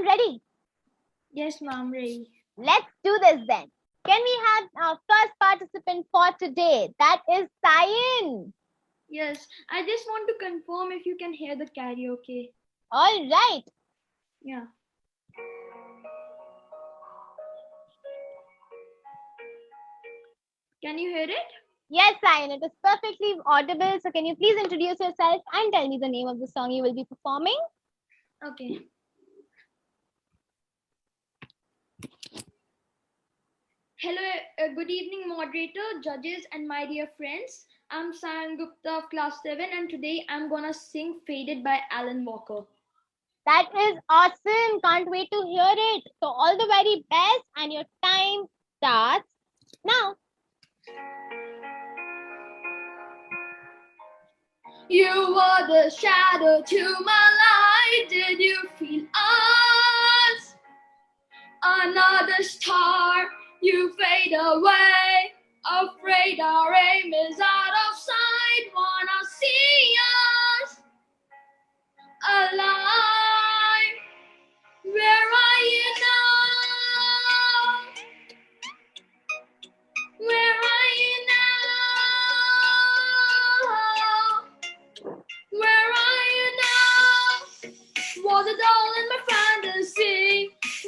you ready? Yes, ma'am, ready. Let's do this then. Can we have our first participant for today? That is Saion. Yes, I just want to confirm if you can hear the karaoke. All right. Yeah. Can you hear it? Yes, Saion, it is perfectly audible. So can you please introduce yourself and tell me the name of the song you will be performing? Okay. Hello, good evening, moderator, judges, and my dear friends. I'm Saion Gupta of Class 7, and today I'm gonna sing Faded by Alan Walker. That is awesome. Can't wait to hear it. So all the very best, and your time starts now. You were the shadow to my light. Did you feel us? Another star, you fade away. Afraid our aim is out of sight. Wanna see us alive. Where are you now? Where are you now? Where are you now? Was it all in my fantasy?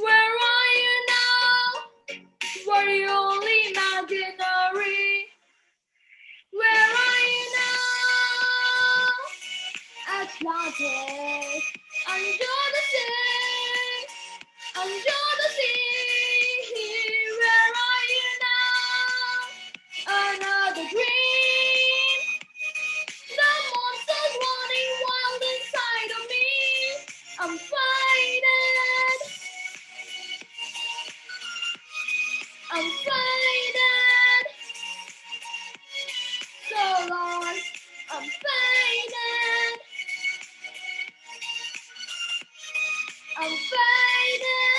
Where are you now? Were you only imaginary? Where are you now? Atlantis, under the sea, under the sea. Where are you now? Another dream. The monsters running wild inside of me. I'm frightened. I'm frightened. So long. I'm frightened. I'm frightened.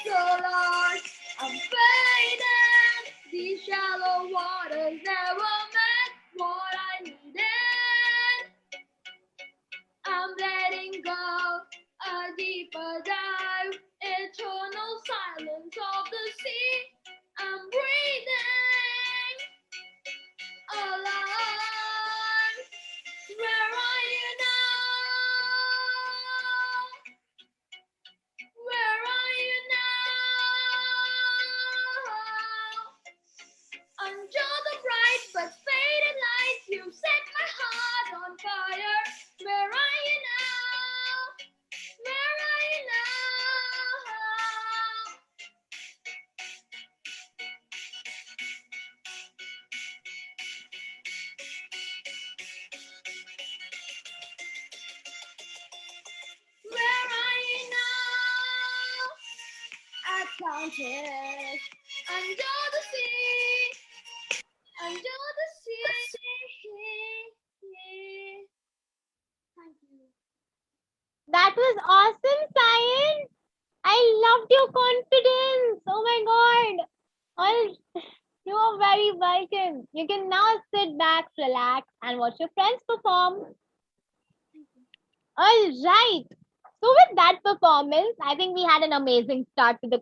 So long. I'm frightened. These shallow waters never meant what I needed. I'm letting go, a deeper dive, eternal silence of the sea. I'm breathing alive. Where are you now? Where are you now? Under the bright but faded lights, you set my heart on fire. Where are you now? Where are you now? Where are you now? Atlantis, under the sea, under the sea. Thank you. That was awesome, Saion. I loved your confidence. Oh my God. All, you are very welcome. You can now sit back, relax, and watch your friends perform. All right. So with that performance, I think we had an amazing start to the